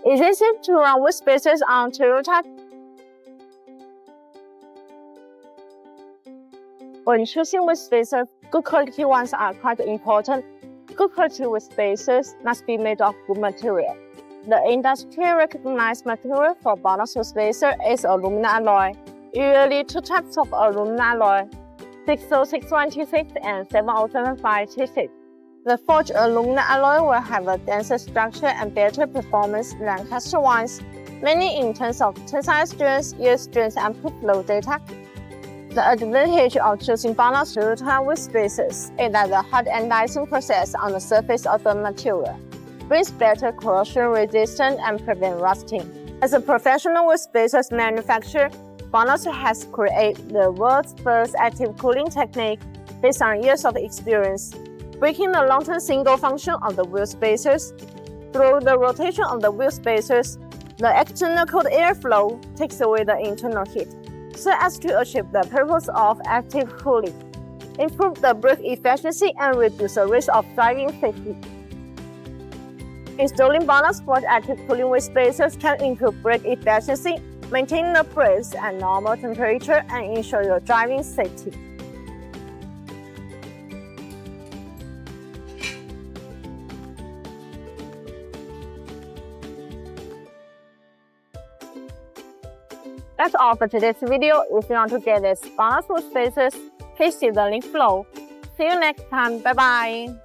Is it safe to run with spacers on Toyota? When choosing with spacers, good quality ones are quite important. Good quality with spacers must be made of good material. The industry recognized material for BONOSS spacer is aluminum alloy. Usually two types of aluminum alloy, 60626 and 70756. The forged aluminum alloy will have a denser structure and better performance than cast ones, mainly in terms of tensile strength, yield strength, and proof flow data. The advantage of choosing BONOSS Toyota with spacers is that the hot anodizing process on the surface of the material brings better corrosion resistance and prevent rusting. As a professional with spacers manufacturer, BONOSS has created the world's first active cooling technique based on years of experience, breaking the long-term single function of the wheel spacers. Through the rotation of the wheel spacers, the external cold airflow takes away the internal heat, so as to achieve the purpose of active cooling, improve the brake efficiency, and reduce the risk of driving safety. Installing BONOSS forged active cooling with spacers can improve brake efficiency, maintain the brakes at normal temperature, and ensure your driving safety. That's all for today's video. If you want to get this BONOSS with spacers, please see the link below. See you next time. Bye bye.